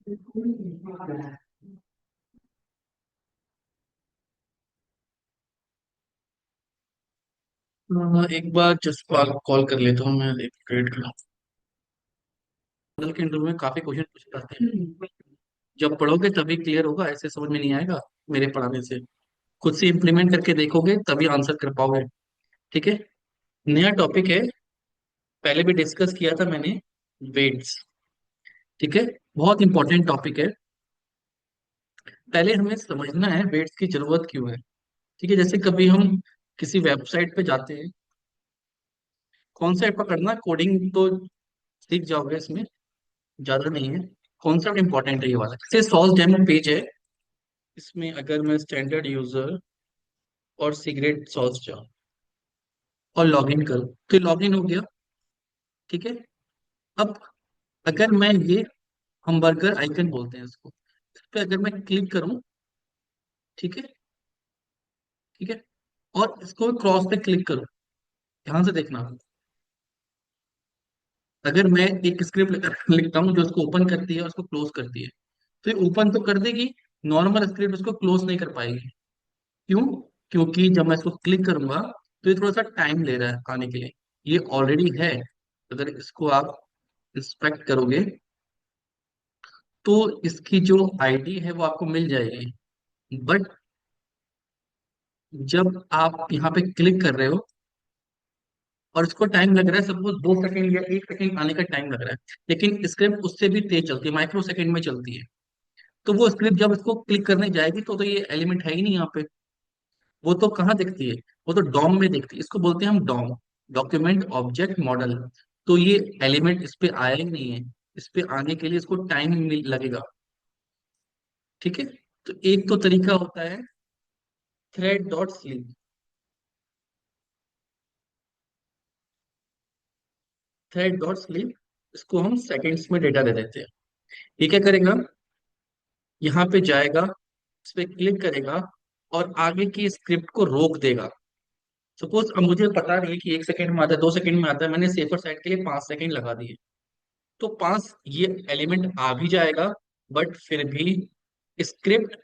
एक बार just call कर लेता हूँ मैं, एक ट्रेड का। मॉडल के इंटरव्यू में काफी क्वेश्चन पूछे जाते हैं। जब पढ़ोगे तभी क्लियर होगा, ऐसे समझ में नहीं आएगा मेरे पढ़ाने से। खुद से इम्प्लीमेंट करके देखोगे तभी आंसर कर पाओगे। ठीक है। नया टॉपिक है, पहले भी डिस्कस किया था मैंने। वेट्स। ठीक है। बहुत इंपॉर्टेंट टॉपिक है। पहले हमें समझना है वेट्स की जरूरत क्यों है। ठीक है। जैसे कभी हम किसी वेबसाइट पे जाते हैं, कॉन्सेप्ट पकड़ना, कोडिंग तो सीख जाओगे इसमें, ज्यादा नहीं है। कॉन्सेप्ट इंपॉर्टेंट है ये वाला। जैसे सॉल्व डेमो पेज है, इसमें अगर मैं स्टैंडर्ड यूजर और सिगरेट सॉल्व जाऊँ और लॉगिन करूँ तो लॉगिन हो गया। ठीक है। अब अगर मैं ये, हम बर्गर आइकन बोलते हैं इसको, इस पे अगर मैं क्लिक करूं, ठीक है, ठीक है, और इसको क्रॉस पे क्लिक करूं, ध्यान से देखना। अगर मैं एक स्क्रिप्ट लिखता हूँ जो इसको ओपन करती है और इसको क्लोज करती है, तो ये ओपन तो कर देगी, नॉर्मल स्क्रिप्ट इसको क्लोज नहीं कर पाएगी। क्यों? क्योंकि जब मैं इसको क्लिक करूंगा तो ये थोड़ा सा टाइम ले रहा है आने के लिए। ये ऑलरेडी है, अगर इसको आप इंस्पेक्ट करोगे तो इसकी जो आईडी है वो आपको मिल जाएगी। बट जब आप यहाँ पे क्लिक कर रहे हो और इसको टाइम लग रहा है, सपोज 2 सेकंड या 1 सेकंड आने का टाइम लग रहा है, लेकिन स्क्रिप्ट उससे भी तेज चलती है, माइक्रो सेकंड में चलती है। तो वो स्क्रिप्ट जब इसको क्लिक करने जाएगी तो ये एलिमेंट है ही नहीं यहाँ पे। वो तो कहाँ दिखती है? वो तो डॉम में दिखती है। इसको बोलते हैं हम डॉम, डॉक्यूमेंट ऑब्जेक्ट मॉडल। तो ये एलिमेंट इस पे आया ही नहीं है। इस पे आने के लिए इसको टाइम लगेगा। ठीक है। तो एक तो तरीका होता है thread dot sleep. Thread dot sleep, इसको हम सेकंड्स में डेटा दे देते हैं। ये क्या करेगा? यहाँ पे जाएगा, इस पे क्लिक करेगा और आगे की स्क्रिप्ट को रोक देगा। सपोज अब मुझे पता नहीं है कि 1 सेकंड में आता है, 2 सेकंड में आता है, मैंने सेफर साइड के लिए 5 सेकंड लगा दिए। तो 5 ये एलिमेंट आ भी जाएगा, बट फिर भी स्क्रिप्ट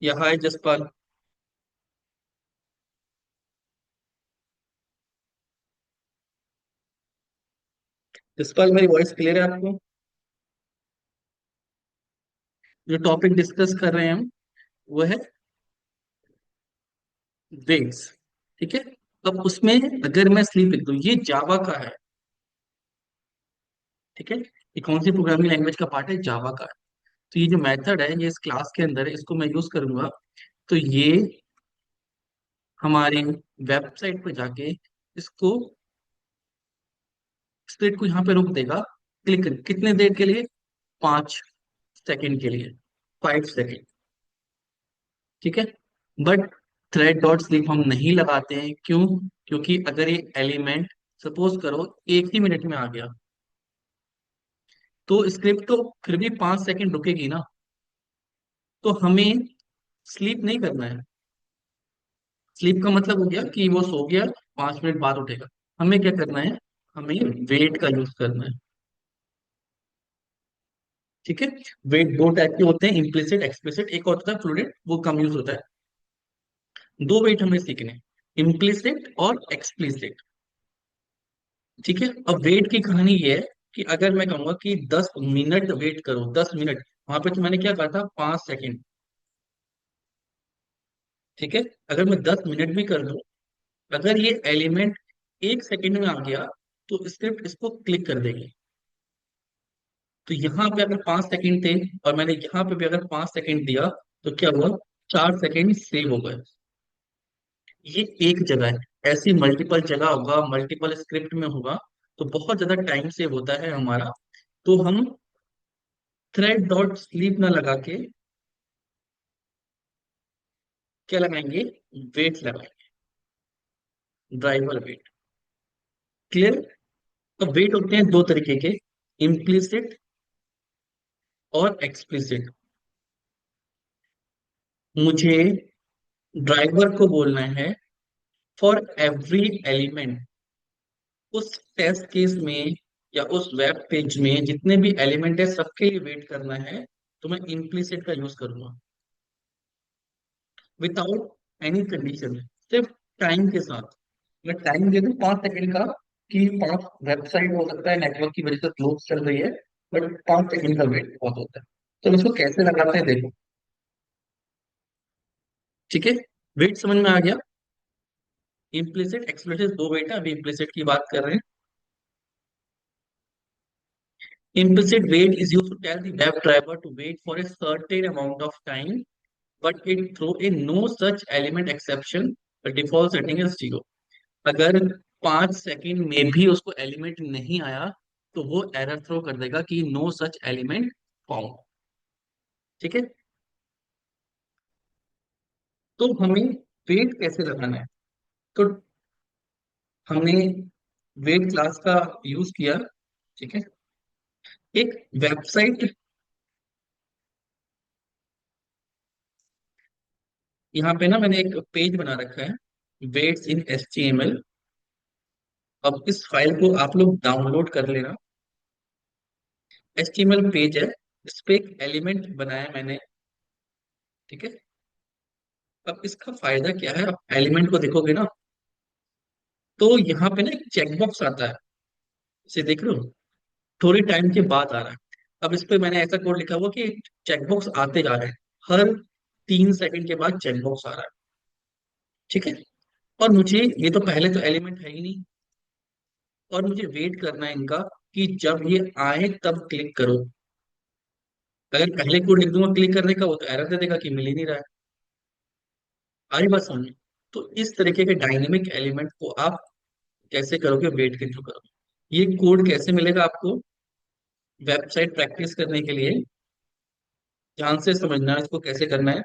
यहाँ है जसपाल। जसपाल भाई, वॉइस क्लियर है आपको? जो टॉपिक डिस्कस कर रहे हैं हम, वो है वेट्स। ठीक है। अब उसमें अगर मैं स्लीप लिख दूं, ये जावा का है। ठीक है। ये कौन सी प्रोग्रामिंग लैंग्वेज का पार्ट है? जावा का है। तो ये जो मेथड है ये इस क्लास के अंदर है, इसको मैं यूज करूंगा। तो ये हमारी वेबसाइट पे जाके इसको, स्क्रिप्ट को यहाँ पे रोक देगा। क्लिक कर, कितने देर के लिए? 5 सेकंड के लिए, 5 सेकंड। ठीक है। बट थ्रेड डॉट स्लीप हम नहीं लगाते हैं। क्यों? क्योंकि अगर ये एलिमेंट सपोज करो 1 ही मिनट में आ गया, तो स्क्रिप्ट तो फिर भी 5 सेकंड रुकेगी ना। तो हमें स्लीप नहीं करना है। स्लीप का मतलब हो गया कि वो सो गया, 5 मिनट बाद उठेगा। हमें क्या करना है? हमें वेट का यूज करना है। ठीक है। वेट दो टाइप के होते हैं, इम्प्लिसिट एक्सप्लिसिट। एक और होता है फ्लूइड, वो कम यूज होता है। दो वेट हमें सीखने, इम्प्लिसिट और एक्सप्लिसिट। ठीक है। अब वेट की कहानी ये है कि अगर मैं कहूंगा कि 10 मिनट वेट करो, 10 मिनट, वहां पे तो मैंने क्या कहा था? 5 सेकंड। ठीक है। अगर मैं 10 मिनट भी कर दूं, अगर ये एलिमेंट 1 सेकंड में आ गया तो स्क्रिप्ट इसको क्लिक कर देगी। तो यहाँ पे अगर 5 सेकंड थे और मैंने यहाँ पे भी अगर 5 सेकंड दिया, तो क्या हुआ? 4 सेकंड सेव हो गए। ये एक जगह है, ऐसी मल्टीपल जगह होगा, मल्टीपल स्क्रिप्ट में होगा, तो बहुत ज्यादा टाइम सेव होता है हमारा। तो हम थ्रेड डॉट स्लीप ना लगा के क्या लगाएंगे? वेट लगाएंगे, ड्राइवर वेट। क्लियर? तो वेट होते हैं दो तरीके के, इम्प्लिसिट और एक्सप्लिसिट। मुझे ड्राइवर को बोलना है फॉर एवरी एलिमेंट। उस टेस्ट केस में या उस वेब पेज में जितने भी एलिमेंट है सबके लिए वेट करना है, तो मैं इम्प्लिसिट का यूज करूंगा, विदाउट एनी कंडीशन, सिर्फ टाइम के साथ। मैं टाइम दे दूं 5 सेकंड का, कि पांच, वेबसाइट हो सकता है नेटवर्क की वजह से स्लो चल रही है, बट 5 सेकंड का वेट बहुत होता है। तो इसको कैसे लगाते हैं देखो। ठीक है, वेट समझ में आ गया। इम्प्लिसिट एक्सप्लिसिट दो वेट है, अभी इम्प्लिसिट की बात कर रहे हैं। Implicit wait is used to tell the web driver to wait for a certain amount of time, but it throw a no such element exception. The default setting is 0. अगर 5 second में भी उसको element नहीं आया, तो वो error throw कर देगा कि नो सच एलिमेंट फाउंड। ठीक है, तो हमें वेट कैसे लगाना है। तो हमने वेट क्लास का यूज किया। ठीक है, एक वेबसाइट, यहाँ पे ना मैंने एक पेज बना रखा है, वेट्स इन HTML। अब इस फाइल को आप लोग डाउनलोड कर लेना। HTML पेज है, इस पे एक एलिमेंट बनाया मैंने। ठीक है, अब इसका फायदा क्या है, आप एलिमेंट को देखोगे ना, तो यहाँ पे ना एक चेकबॉक्स आता है, इसे देख रहे हो, थोड़ी टाइम के बाद आ रहा है। अब इस पे मैंने ऐसा कोड लिखा हुआ कि चेकबॉक्स आते जा रहे हैं, हर 3 सेकंड के बाद चेकबॉक्स आ रहा है। ठीक है, और मुझे ये तो पहले तो एलिमेंट है ही नहीं, और मुझे वेट करना है इनका, कि जब ये आए तब क्लिक करो। अगर पहले कोड लिख दूंगा क्लिक करने का, वो तो एरर दे देगा कि मिल ही नहीं रहा है। आई बात समझ। तो इस तरीके के डायनेमिक एलिमेंट को आप कैसे करोगे, वेट के थ्रू करोगे। ये कोड कैसे मिलेगा आपको, वेबसाइट प्रैक्टिस करने के लिए ध्यान से समझना है इसको कैसे करना है।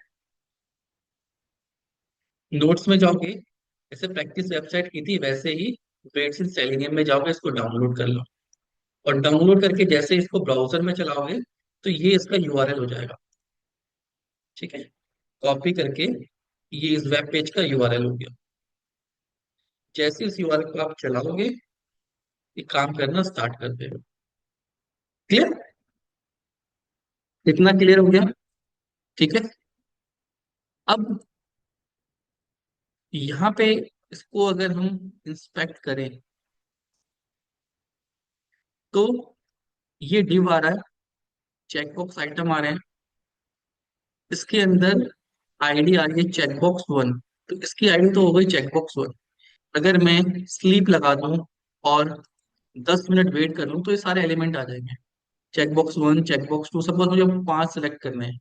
नोट्स में जाओगे, जैसे प्रैक्टिस वेबसाइट की थी वैसे ही वेट्स इन सेलेनियम में जाओगे, इसको डाउनलोड कर लो। और डाउनलोड करके जैसे इसको ब्राउजर में चलाओगे, तो ये इसका यूआरएल हो जाएगा। ठीक है, कॉपी करके ये इस वेब पेज का यूआरएल हो गया। जैसे इस यूआरएल को आप चलाओगे, ये काम करना स्टार्ट कर देगा। क्लियर, इतना क्लियर हो गया। ठीक है, अब यहाँ पे इसको अगर हम इंस्पेक्ट करें, तो ये डिव आ रहा है, चेकबॉक्स आइटम आ रहे हैं, इसके अंदर आईडी आ रही है चेकबॉक्स 1। तो इसकी आईडी तो हो गई चेकबॉक्स 1। अगर मैं स्लीप लगा दूं और 10 मिनट वेट कर लूं, तो ये सारे एलिमेंट आ जाएंगे। चेकबॉक्स 1, चेकबॉक्स 2, सपोज मुझे 5 सेलेक्ट करने हैं,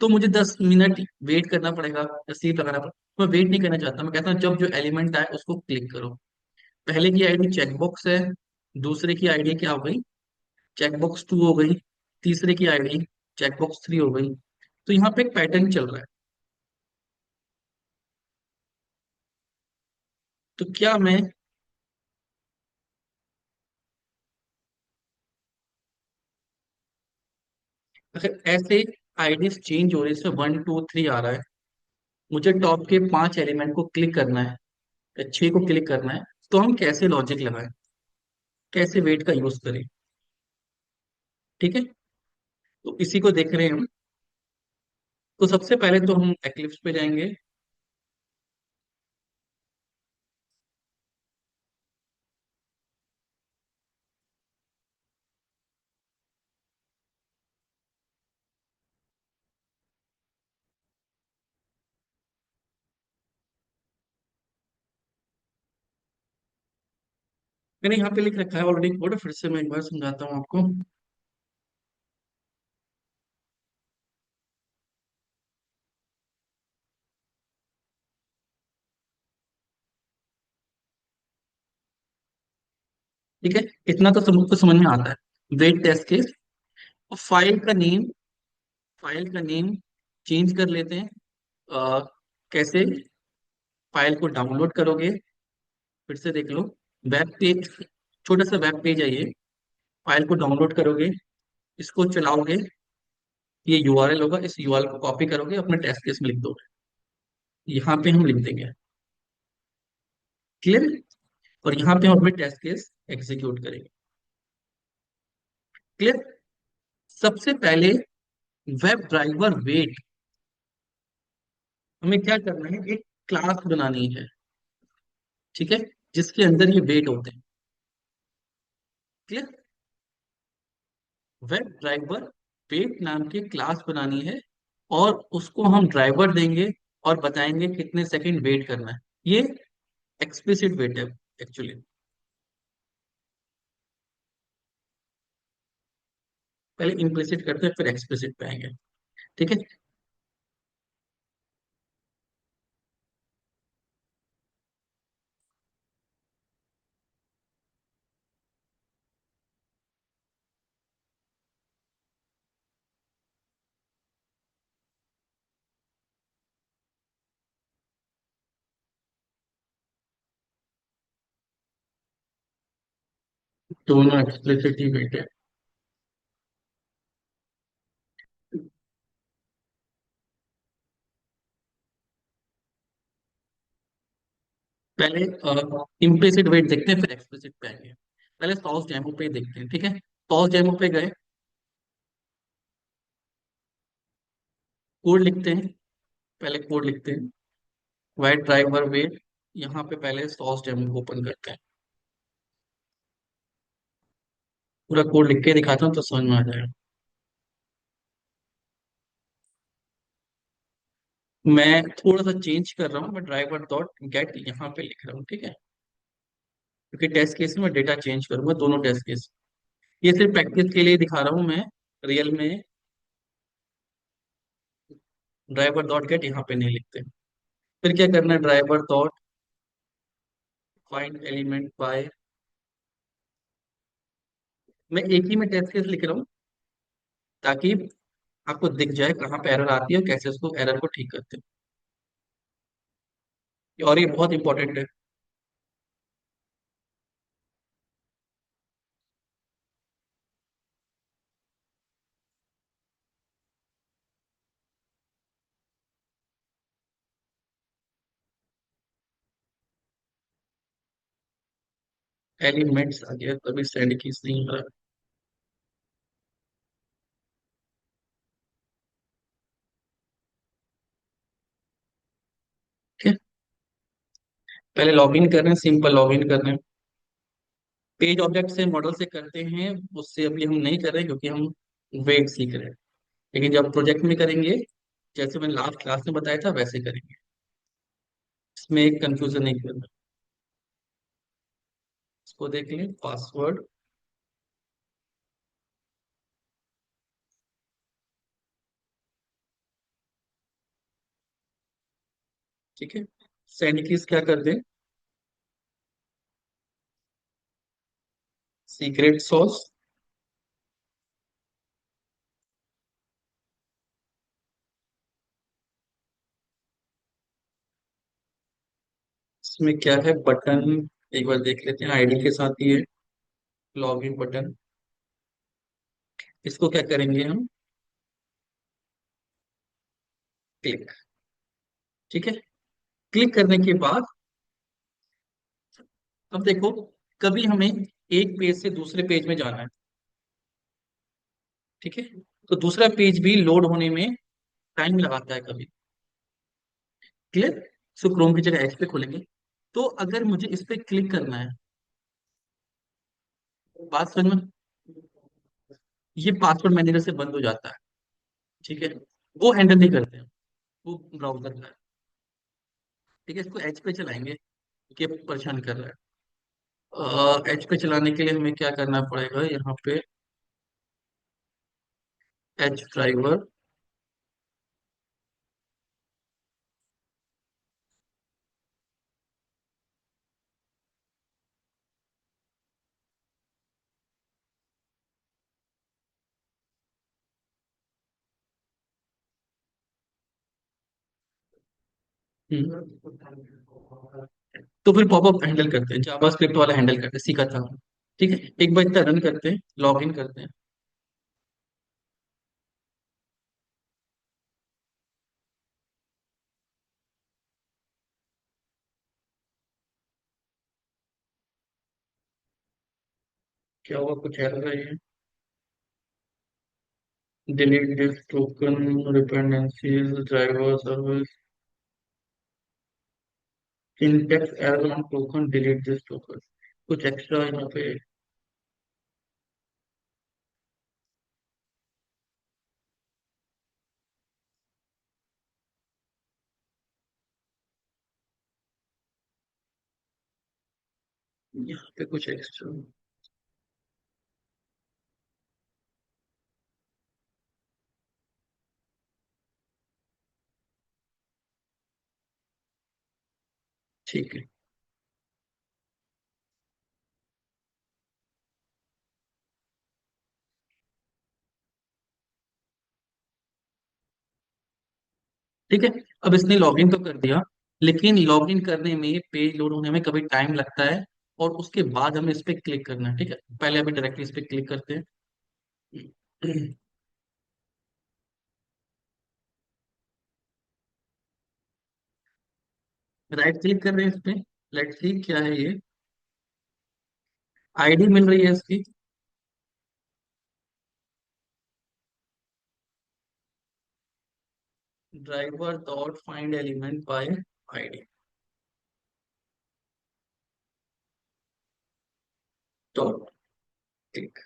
तो मुझे 10 मिनट वेट करना पड़ेगा या स्लीप लगाना पड़ेगा। मैं वेट नहीं करना चाहता, मैं कहता हूँ जब जो एलिमेंट आए उसको क्लिक करो। पहले की आईडी चेकबॉक्स है, दूसरे की आईडी क्या हो गई, चेकबॉक्स 2 हो गई, तीसरे की आईडी चेकबॉक्स 3 हो गई। तो यहाँ पे एक पैटर्न चल रहा है। तो क्या मैं, अगर ऐसे आईडीज चेंज हो रही है, इसमें 1 2 3 आ रहा है, मुझे टॉप के 5 एलिमेंट को क्लिक करना है या 6 को क्लिक करना है, तो हम कैसे लॉजिक लगाएं, कैसे वेट का यूज करें। ठीक है, तो इसी को देख रहे हैं हम। तो सबसे पहले तो हम एक्लिप्स पे जाएंगे। मैंने यहाँ पे लिख रखा है ऑलरेडी कोड, फिर से मैं एक बार समझाता हूँ आपको। ठीक है, इतना तो सबको समझ में आता है। वेट टेस्ट केस, और फाइल का नेम चेंज कर लेते हैं। अ, कैसे, फाइल को डाउनलोड करोगे, फिर से देख लो, वेब पेज, छोटा सा वेब पेज है ये। फाइल को डाउनलोड करोगे, इसको चलाओगे, ये यूआरएल होगा, इस यूआरएल को कॉपी करोगे, अपने टेस्ट केस में लिख दोगे, यहाँ पे हम लिख देंगे। क्लियर, और यहाँ पे हम अपने टेस्ट केस एग्जीक्यूट करेंगे। क्लियर। सबसे पहले वेब ड्राइवर वेट, हमें क्या करना है, एक क्लास बनानी है, ठीक है, जिसके अंदर ये वेट होते हैं। क्लियर। वेब ड्राइवर वेट नाम की क्लास बनानी है, और उसको हम ड्राइवर देंगे और बताएंगे कितने सेकंड वेट करना है। ये एक्सप्लिसिट वेट है एक्चुअली। पहले इम्प्लिसिट करते हैं फिर एक्सप्लिसिट पे आएंगे। ठीक है। दोनों एक्सप्लिसिट ही वेट है। पहले इम्प्लिसिट वेट देखते हैं फिर एक्सप्लिसिट पे आएंगे। पहले सॉस डेमो पे देखते हैं, ठीक है। सॉस डेमो पे गए, कोड लिखते हैं। पहले कोड लिखते हैं, वाइट ड्राइवर वेट, यहाँ पे पहले सॉस डेमो को ओपन करते हैं। पूरा कोड लिख के दिखाता हूँ तो समझ में आ जाएगा। मैं थोड़ा सा चेंज कर रहा हूँ, मैं ड्राइवर डॉट गेट यहाँ पे लिख रहा हूँ, ठीक है, क्योंकि टेस्ट केस में डेटा चेंज करूंगा दोनों टेस्ट केस। ये सिर्फ प्रैक्टिस के लिए दिखा रहा हूँ मैं, रियल में ड्राइवर डॉट गेट यहाँ पे नहीं लिखते। फिर क्या करना है, driver dot find element by, मैं एक ही में टेस्ट केस लिख रहा हूँ ताकि आपको दिख जाए कहाँ पे एरर आती है और कैसे उसको एरर को ठीक करते हैं, और ये बहुत इंपॉर्टेंट है। एलिमेंट्स आ गया तभी सेंड कीज नहीं हो रहा। ठीक है। पहले लॉगिन कर रहे हैं, सिंपल लॉगिन कर रहे हैं। पेज ऑब्जेक्ट से मॉडल से करते हैं, उससे अभी हम नहीं कर रहे क्योंकि हम वेट सीख रहे हैं। लेकिन जब प्रोजेक्ट में करेंगे, जैसे मैंने लास्ट क्लास में बताया था वैसे करेंगे, इसमें एक कंफ्यूजन नहीं करना। इसको देख लें, पासवर्ड, ठीक है। सेंड कीज क्या कर दें, सीक्रेट सॉस, इसमें क्या है बटन, एक बार देख लेते हैं, आईडी के साथ ही है लॉगिन बटन। इसको क्या करेंगे हम, क्लिक, ठीक है। क्लिक करने के बाद अब देखो, कभी हमें एक पेज से दूसरे पेज में जाना है, ठीक है, तो दूसरा पेज भी लोड होने में टाइम लगाता है कभी। क्लियर। सो क्रोम की जगह एच पे खोलेंगे, तो अगर मुझे इस पे क्लिक करना है, बात समझ में, ये पासवर्ड मैनेजर से बंद हो जाता है, ठीक है, वो हैंडल नहीं करते हैं, वो ब्राउजर का है। ठीक है, इसको एच पे चलाएंगे, ये परेशान कर रहा है। एच पे चलाने के लिए हमें क्या करना पड़ेगा, यहाँ पे एच ड्राइवर, तो फिर पॉपअप हैंडल करते हैं, जावा स्क्रिप्ट वाला हैंडल करते हैं, सीखा था। ठीक है, एक बार इतना रन करते हैं, लॉग इन करते हैं। क्या हुआ, कुछ एरर है ये? Delete this token dependencies driver service syntax error on token delete this token. कुछ एक्स्ट्रा यहाँ पे। यहाँ पे कुछ एक्स्ट्रा। ठीक है। ठीक है। अब इसने लॉगिन तो कर दिया, लेकिन लॉगिन करने में, पेज लोड होने में कभी टाइम लगता है, और उसके बाद हमें इस पे क्लिक करना है। ठीक है, पहले अभी डायरेक्टली इस पे क्लिक करते हैं। राइट क्लिक कर रहे हैं इस पे। लेट्स सी क्या है ये। आईडी मिल रही है इसकी। Driver dot find element by ID. Dot click.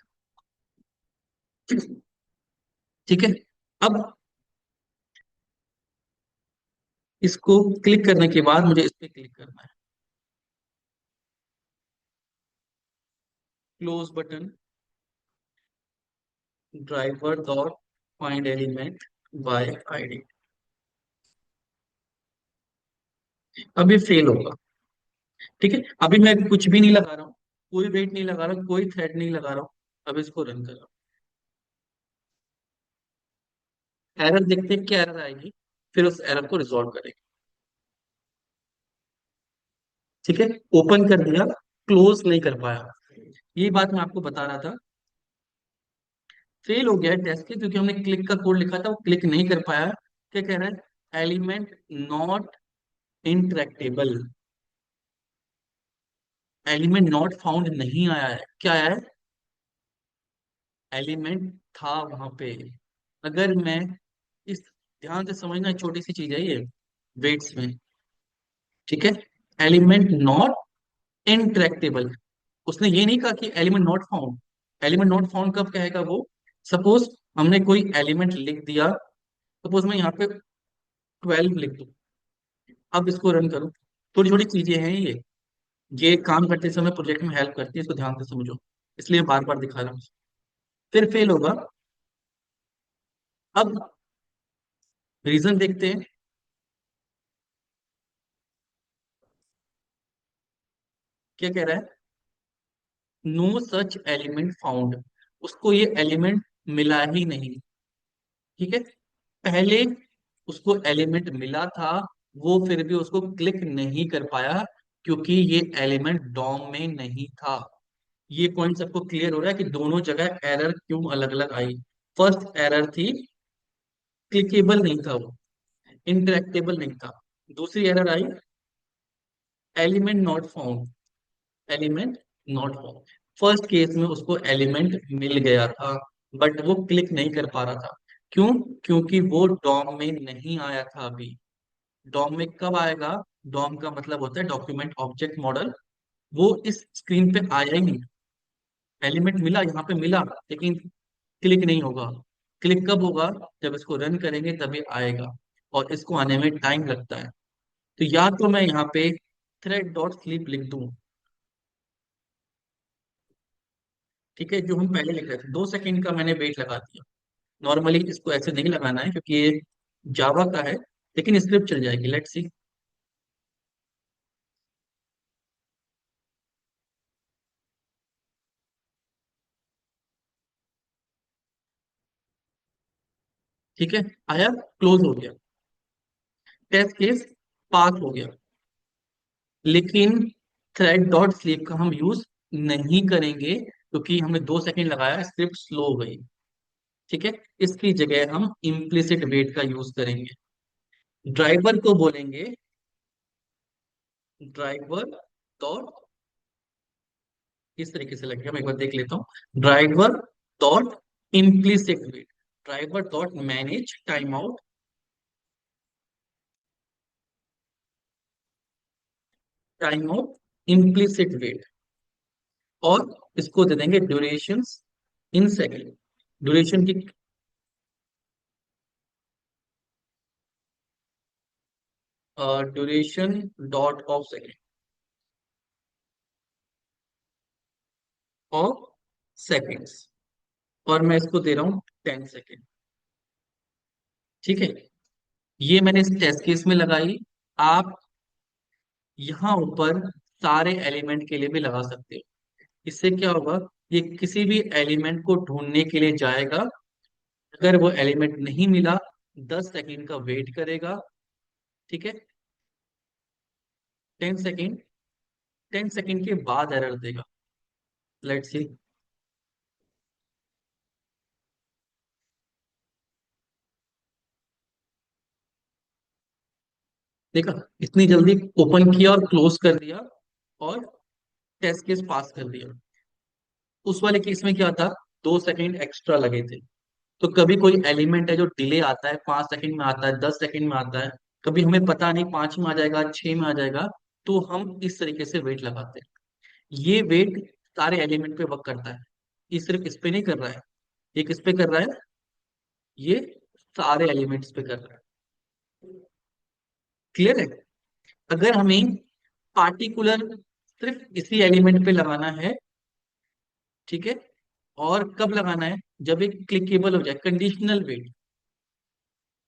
ठीक है। अब इसको क्लिक करने के बाद मुझे इस पे क्लिक करना है। Close button. Driver dot find element by ID. अब ये फेल होगा। ठीक है, अभी मैं कुछ भी नहीं लगा रहा हूँ, कोई वेट नहीं लगा रहा हूँ, कोई थ्रेड नहीं लगा रहा हूँ। अब इसको रन कर रहा हूँ। एरर देखते हैं क्या एरर आएगी, फिर उस एरर को रिजॉल्व करेंगे। ठीक है, ओपन कर दिया, क्लोज नहीं कर पाया। ये बात मैं आपको बता रहा था। फेल हो गया है टेस्ट के, क्योंकि हमने क्लिक का कोड लिखा था, वो क्लिक नहीं कर पाया। क्या कह रहा है? Element not interactable. Element not found नहीं आया है। क्या आया है? एलिमेंट था वहां पे। अगर मैं इस, ध्यान से समझना, छोटी सी चीज है ये, वेट्स में। ठीक है, एलिमेंट नॉट इंटरेक्टेबल। उसने ये नहीं कहा कि element not found. Element not found कब कहेगा वो? सपोज हमने कोई एलिमेंट लिख दिया। सपोज मैं यहाँ पे 12 लिख दूं। अब इसको रन करूं। थोड़ी छोटी चीजें हैं ये काम करते समय प्रोजेक्ट में हेल्प करती है, इसको ध्यान से समझो। इसलिए बार बार दिखा रहा हूँ। फिर फेल होगा। अब रीजन देखते हैं। क्या कह रहा है? No such element found. उसको ये एलिमेंट मिला ही नहीं। ठीक है, पहले उसको एलिमेंट मिला था, वो फिर भी उसको क्लिक नहीं कर पाया, क्योंकि ये एलिमेंट डॉम में नहीं था। ये पॉइंट सबको क्लियर हो रहा है कि दोनों जगह एरर क्यों अलग अलग आई। फर्स्ट एरर थी, क्लिकेबल नहीं था वो, इंटरेक्टेबल नहीं था। दूसरी error I, element not found. Element not found. First case में उसको एलिमेंट मिल गया था, बट वो क्लिक नहीं कर पा रहा था। क्यों? क्योंकि वो डॉम में नहीं आया था अभी। डॉम में कब आएगा? डॉम का मतलब होता है डॉक्यूमेंट ऑब्जेक्ट मॉडल। वो इस स्क्रीन पे आया ही नहीं। एलिमेंट मिला, यहाँ पे मिला, लेकिन क्लिक नहीं होगा। क्लिक कब होगा? जब इसको रन करेंगे तभी आएगा, और इसको आने में टाइम लगता है। तो या तो मैं यहाँ पे थ्रेड डॉट स्लीप लिख दूं। ठीक है, जो हम पहले लिख रहे थे, 2 सेकंड का मैंने वेट लगा दिया। नॉर्मली इसको ऐसे नहीं लगाना है, क्योंकि ये जावा का है, लेकिन स्क्रिप्ट चल जाएगी। Let's see. ठीक है, आया, क्लोज हो गया, टेस्ट केस पास हो गया। लेकिन थ्रेड डॉट स्लीप का हम यूज नहीं करेंगे, क्योंकि हमने 2 सेकंड लगाया, स्क्रिप्ट स्लो हो गई। ठीक है, इसकी जगह हम इम्प्लिसिट वेट का यूज करेंगे। ड्राइवर को बोलेंगे, ड्राइवर डॉट, इस तरीके से लगेगा, मैं एक बार देख लेता हूँ। Driver dot implicit wait. Driver dot manage time out, time out implicit wait, और इसको दे देंगे ड्यूरेशंस इन सेकेंड, ड्यूरेशन की duration dot of second of seconds, और मैं इसको दे रहा हूँ 10 सेकेंड। ठीक है, ये मैंने इस टेस्ट केस में लगाई। आप यहाँ ऊपर सारे एलिमेंट के लिए भी लगा सकते हो। इससे क्या होगा, ये किसी भी एलिमेंट को ढूंढने के लिए जाएगा, अगर वो एलिमेंट नहीं मिला 10 सेकेंड का वेट करेगा। ठीक है, 10 सेकेंड, 10 सेकेंड के बाद एरर देगा। Let's see. देखा, इतनी जल्दी ओपन किया और क्लोज कर दिया, और टेस्ट केस पास कर दिया। उस वाले केस में क्या था, 2 सेकेंड एक्स्ट्रा लगे थे। तो कभी कोई एलिमेंट है जो डिले आता है, 5 सेकेंड में आता है, 10 सेकेंड में आता है, कभी हमें पता नहीं 5 में आ जाएगा, 6 में आ जाएगा, तो हम इस तरीके से वेट लगाते हैं। ये वेट सारे एलिमेंट पे वर्क करता है, ये सिर्फ इस पे नहीं कर रहा है, ये किस पे कर रहा है, ये सारे एलिमेंट्स पे कर रहा है। क्लियर है? अगर हमें पार्टिकुलर सिर्फ इसी एलिमेंट पे लगाना है, ठीक है, और कब लगाना है, जब एक क्लिकेबल हो जाए, कंडीशनल वेट।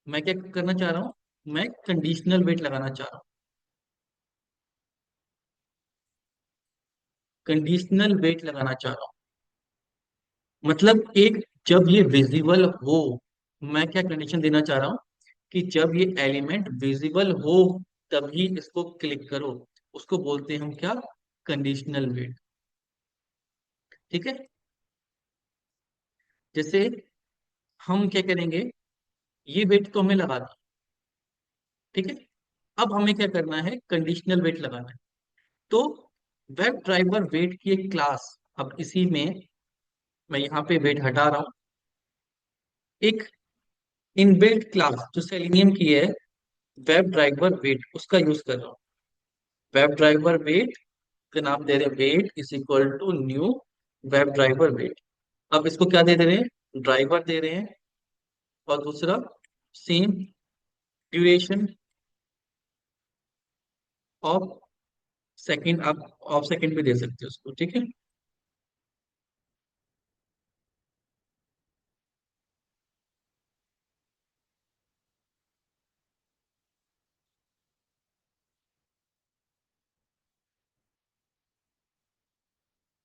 मैं क्या करना चाह रहा हूं, मैं कंडीशनल वेट लगाना चाह रहा हूं। कंडीशनल वेट लगाना चाह रहा हूं, मतलब एक, जब ये विजिबल हो, मैं क्या कंडीशन देना चाह रहा हूं, कि जब ये एलिमेंट विजिबल हो तभी इसको क्लिक करो। उसको बोलते हैं हम क्या, कंडीशनल वेट। ठीक है, जैसे हम क्या करेंगे, ये वेट तो हमें लगा दी। ठीक है, अब हमें क्या करना है, कंडीशनल वेट लगाना है। तो वेब ड्राइवर वेट की एक क्लास, अब इसी में मैं यहाँ पे वेट हटा रहा हूँ, एक इनबिल्ट क्लास जो सेलेनियम की है, वेब ड्राइवर वेट, उसका यूज कर रहा हूँ। वेब ड्राइवर वेट का नाम दे रहे हैं wait is equal to new web driver wait. अब इसको क्या दे दे रहे हैं, ड्राइवर दे रहे हैं, और दूसरा सेम ड्यूरेशन ऑफ सेकंड, आप ऑफ सेकंड भी दे सकते हो उसको। ठीक है,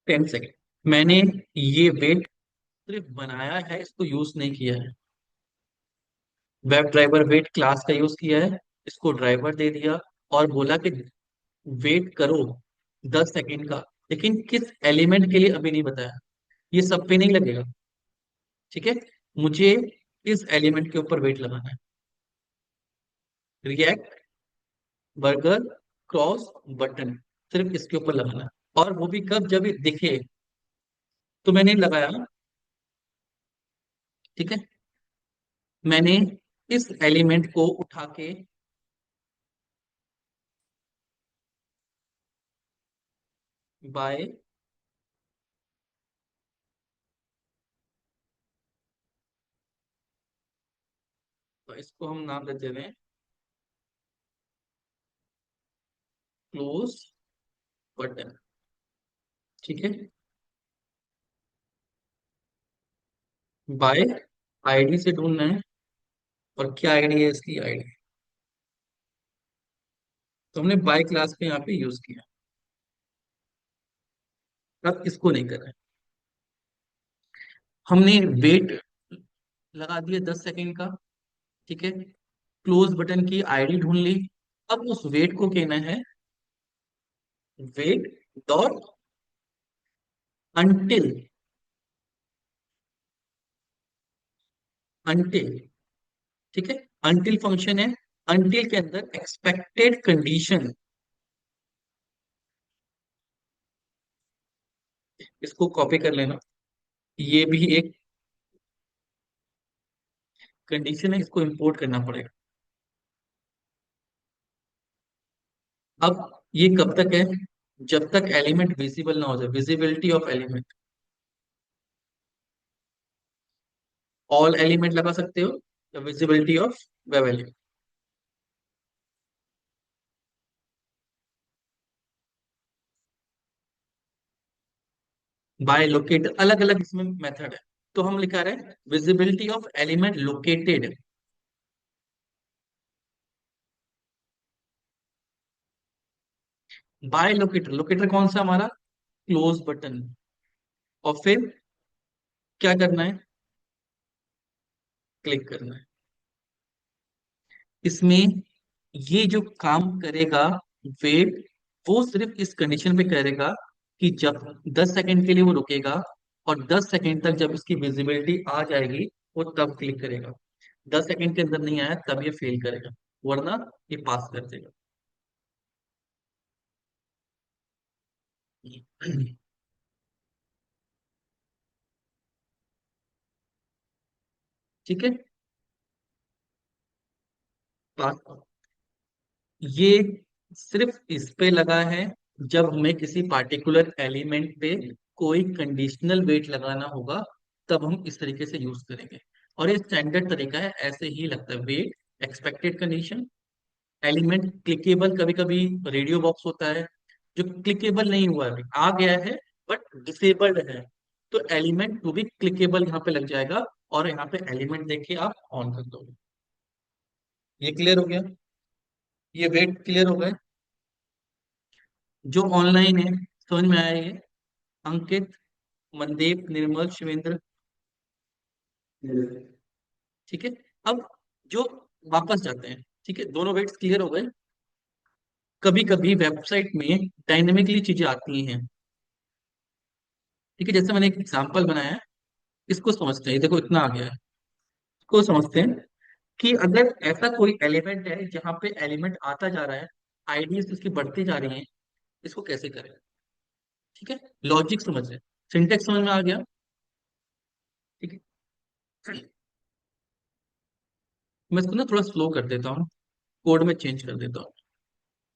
10 सेकंड। मैंने ये वेट सिर्फ बनाया है, इसको यूज नहीं किया है। वेब ड्राइवर वेट क्लास का यूज किया है, इसको ड्राइवर दे दिया, और बोला कि वेट करो 10 सेकंड का, लेकिन किस एलिमेंट के लिए अभी नहीं बताया, ये सब पे नहीं लगेगा। ठीक है, मुझे इस एलिमेंट के ऊपर वेट लगाना है, रिएक्ट बर्गर क्रॉस बटन, सिर्फ इसके ऊपर लगाना है। और वो भी कब, जब ये दिखे। तो मैंने लगाया, ठीक है, मैंने इस एलिमेंट को उठा के बाय, तो इसको हम नाम देते हुए क्लोज बटन। ठीक है, बाय आईडी से ढूंढना है, और क्या आईडी है इसकी आईडी, तो हमने बाय क्लास पे यहाँ पे यूज किया। अब इसको नहीं कर रहे हैं, हमने वेट लगा दिया 10 सेकंड का। ठीक है, क्लोज बटन की आईडी ढूंढ ली। अब उस वेट को कहना है वेट डॉट अंटिल, अंटिल। ठीक है, अंटिल फंक्शन है, अंटिल के अंदर एक्सपेक्टेड कंडीशन, इसको कॉपी कर लेना। ये भी एक कंडीशन है, इसको इंपोर्ट करना पड़ेगा। अब ये कब तक है? जब तक एलिमेंट विजिबल ना हो जाए, visibility of element. All element लगा सकते हो या visibility of web element. By locate अलग अलग इसमें मेथड है। तो हम लिखा रहे हैं visibility of element located by locator. Locator कौन सा हमारा? Close button. और फिर क्या करना है? क्लिक करना है। इसमें ये जो काम करेगा वेट, वो सिर्फ इस कंडीशन पे करेगा कि जब 10 सेकंड के लिए वो रुकेगा, और 10 सेकंड तक जब इसकी विजिबिलिटी आ जाएगी वो तब क्लिक करेगा। 10 सेकंड के अंदर नहीं आया तब ये फेल करेगा, वरना ये पास कर देगा। ठीक है। पास। ये सिर्फ इस पे लगा है जब हमें किसी पार्टिकुलर एलिमेंट पे कोई कंडीशनल वेट लगाना होगा, तब हम इस तरीके से यूज करेंगे। और ये स्टैंडर्ड तरीका है, ऐसे ही लगता है। Wait, expected condition, element clickable. कभी कभी रेडियो बॉक्स होता है जो क्लिकेबल नहीं हुआ है, अभी आ गया है बट डिसेबल्ड है, तो एलिमेंट टू भी क्लिकेबल यहाँ पे लग जाएगा, और यहाँ पे एलिमेंट देख के आप ऑन कर दोगे। ये क्लियर हो गया? ये वेट क्लियर हो गए? जो ऑनलाइन है, समझ में आया ये? अंकित, मनदीप, निर्मल, शिवेंद्र। ठीक है। अब जो वापस जाते हैं, ठीक है, दोनों वेट्स क्लियर हो गए। कभी कभी वेबसाइट में डायनेमिकली चीजें आती हैं। ठीक है, जैसे मैंने एक एग्जांपल बनाया है, इसको समझते हैं। ये देखो इतना आ गया है, इसको समझते हैं कि अगर ऐसा कोई एलिमेंट है जहां पे एलिमेंट आता जा रहा है, आईडीज उसकी बढ़ती जा रही हैं, इसको कैसे करें? ठीक है, लॉजिक समझ रहे हैं, सिंटेक्स समझ में आ गया? ठीक है। मैं इसको ना थोड़ा स्लो कर देता हूँ, कोड में चेंज कर देता हूँ।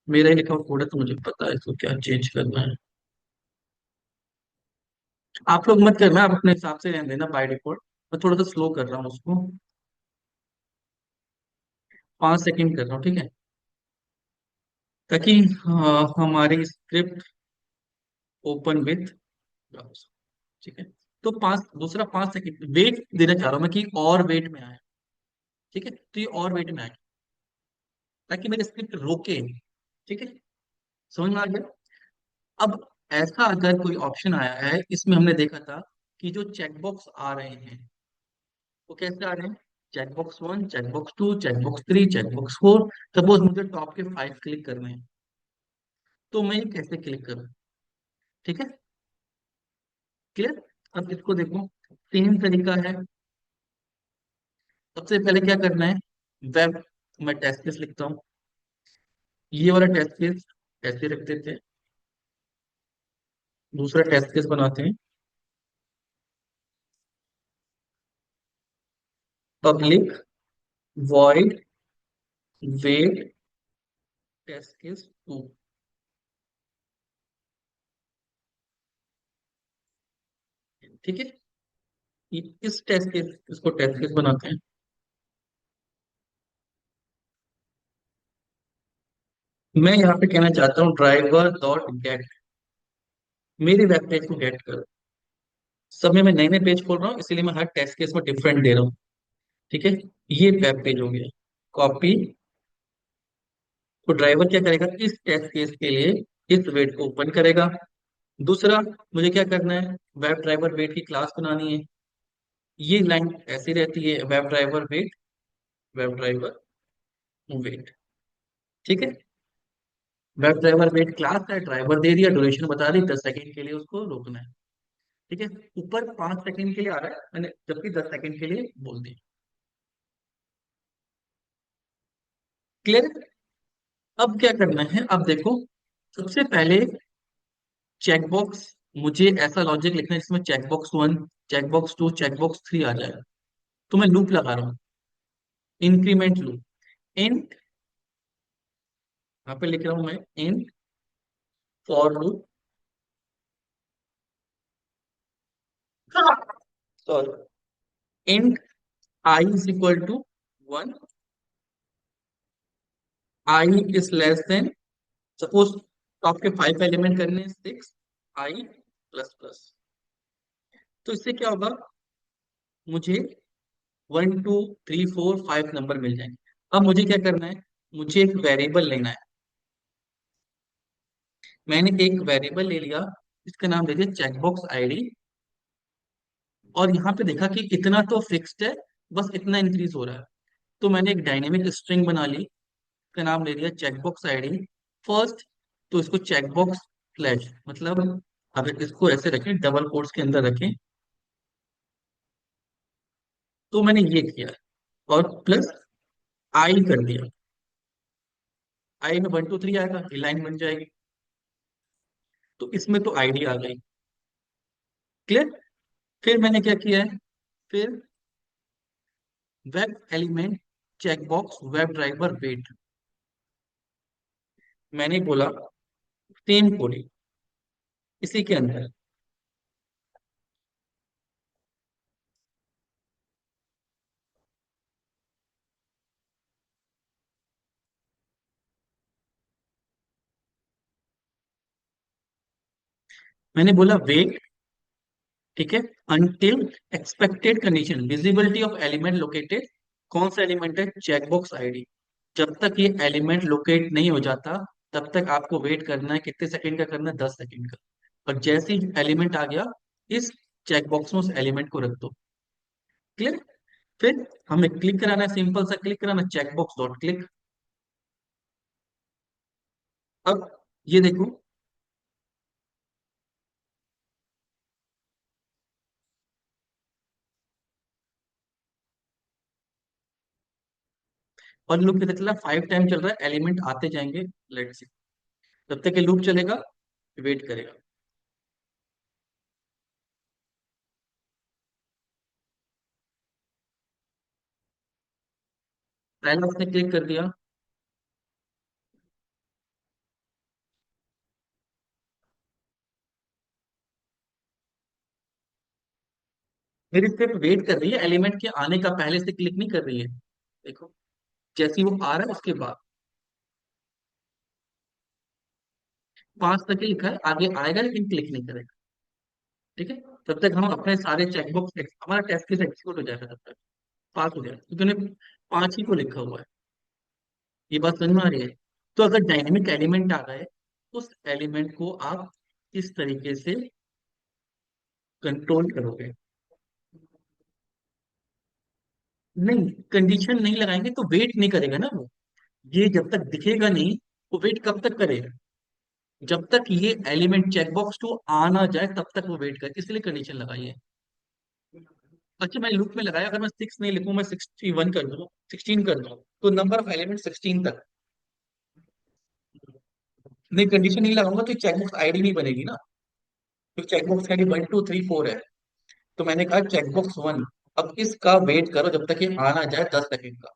मेरा ही लिखा हुआ कोड है तो मुझे पता है इसको क्या चेंज करना है। आप लोग मत करना, आप अपने हिसाब से रहने देना बाय डिफॉल्ट। मैं थोड़ा सा स्लो कर रहा हूँ उसको, 5 सेकंड कर रहा हूँ, ठीक है, ताकि हमारी स्क्रिप्ट ओपन विथ ब्राउज़र। ठीक है। तो दूसरा 5 सेकंड वेट देना चाह रहा हूँ मैं कि और वेट में आए। ठीक है, तो ये और वेट में आए ताकि मेरी स्क्रिप्ट रोके। ठीक है, समझ में आ गया? अब ऐसा अगर कोई ऑप्शन आया है, इसमें हमने देखा था कि जो चेकबॉक्स आ रहे हैं वो कैसे आ रहे हैं? Checkbox 1, checkbox 2, checkbox 3, checkbox 4। Suppose मुझे टॉप के 5 क्लिक करने हैं, तो मैं ये कैसे क्लिक करूँ? ठीक है, क्लियर? अब इसको देखो, तीन तरीका है। सबसे पहले क्या करना है? वेब, मैं टेस्ट केस लिखता हूँ। ये वाला टेस्ट केस ऐसे रख देते हैं। दूसरा टेस्ट केस बनाते हैं, public void wait test case 2। ठीक है, इस टेस्ट केस, इसको टेस्ट केस बनाते हैं। मैं यहाँ पे कहना चाहता हूँ ड्राइवर डॉट गेट, मेरे वेब पेज को गेट करो। सब में मैं नए नए पेज खोल रहा हूँ, इसीलिए मैं हर टेस्ट केस में डिफरेंट दे रहा हूँ। ठीक है, ये वेब पेज हो गया। कॉपी। तो ड्राइवर क्या करेगा, इस टेस्ट केस के लिए इस वेट को ओपन करेगा। दूसरा, मुझे क्या करना है? वेब ड्राइवर वेट की क्लास बनानी है। ये लाइन ऐसी रहती है, web driver wait, web driver wait. ठीक है, वेब ड्राइवर वेट क्लास है, ड्राइवर दे दिया, ड्यूरेशन बता दी, 10 सेकंड के लिए उसको रोकना है। ठीक है, ऊपर 5 सेकंड के लिए आ रहा है मैंने, जबकि 10 सेकंड के लिए बोल दिया। क्लियर? अब क्या करना है? अब देखो, सबसे पहले चेकबॉक्स, मुझे ऐसा लॉजिक लिखना है जिसमें चेकबॉक्स 1, चेकबॉक्स 2, चेकबॉक्स 3 आ जाए। तो मैं लूप लगा रहा हूँ। इंक्रीमेंट लूप, इंट, यहाँ पे लिख रहा हूं मैं, int for loop, sorry, int I is equal to 1, I is less than, suppose आपके 5 एलिमेंट करने हैं, 6 आई प्लस प्लस। तो इससे क्या होगा, मुझे 1 2 3 4 5 नंबर मिल जाएंगे। अब मुझे क्या करना है, मुझे एक वेरिएबल लेना है। मैंने एक वेरिएबल ले लिया, इसका नाम दे दिया चेकबॉक्स आईडी, और यहाँ पे देखा कि इतना तो फिक्स्ड है, बस इतना इंक्रीज हो रहा है। तो मैंने एक डायनेमिक स्ट्रिंग बना ली, इसका नाम दे दिया चेकबॉक्स आईडी फर्स्ट। तो इसको चेकबॉक्स फ्लैश, मतलब अगर इसको ऐसे रखें, डबल कोट्स के अंदर रखें, तो मैंने ये किया, और प्लस आई कर दिया। आई में 1 2 3 आएगा, ये लाइन बन जाएगी। तो इसमें तो आईडी आ गई, क्लियर। फिर मैंने क्या किया है, फिर web element checkbox web driver wait, मैंने बोला सेम कोडिंग इसी के अंदर। मैंने बोला वेट, ठीक है, until expected condition visibility of element located, कौन सा एलिमेंट है, चेकबॉक्स आईडी। जब तक ये एलिमेंट लोकेट नहीं हो जाता, तब तक आपको वेट करना है, कितने सेकंड का करना है, 10 सेकंड का। और जैसे ही एलिमेंट आ गया, इस चेकबॉक्स में उस एलिमेंट को रख दो, क्लियर। फिर हमें क्लिक कराना है, सिंपल सा क्लिक कराना, चेकबॉक्स डॉट क्लिक। अब ये देखो, और लूप कितना चल रहा है, 5 टाइम चल रहा है, एलिमेंट आते जाएंगे। लेट्स सी, जब तक ये लूप चलेगा, वेट करेगा। पहला उसने क्लिक कर दिया, मेरी सिर्फ वेट कर रही है, एलिमेंट के आने का पहले से क्लिक नहीं कर रही है। देखो, जैसे ही वो आ रहा है, उसके बाद 5 तक ही लिखा है, आगे आएगा लेकिन क्लिक नहीं करेगा, ठीक है। तब तक हम अपने सारे चेकबॉक्स, हमारा टेस्ट केस एग्जीक्यूट हो जाएगा, तब तक पास हो जाएगा, क्योंकि उन्हें 5 ही को लिखा हुआ है। ये बात समझ में आ रही है। तो अगर डायनेमिक एलिमेंट आ गए, उस एलिमेंट को आप इस तरीके से कंट्रोल करोगे। नहीं, कंडीशन नहीं लगाएंगे तो वेट नहीं करेगा ना वो। ये जब तक दिखेगा नहीं, वो वेट कब तक करेगा, जब तक ये एलिमेंट चेकबॉक्स टू आ ना जाए, तब तक वो वेट करे, इसलिए कंडीशन लगाई है। अच्छा, मैं लूप में लगाया, अगर मैं 6 नहीं लिखूं, मैं 61 कर दूं, 16 कर दूं, तो नंबर ऑफ एलिमेंट 16 तक। नहीं, कंडीशन नहीं लगाऊंगा तो चेकबॉक्स आईडी नहीं बनेगी ना, तो चेकबॉक्स आईडी 1 2 3 4 है। तो मैंने कहा चेकबॉक्स 1, अब इसका वेट करो जब तक ये आना जाए, 10 सेकंड का।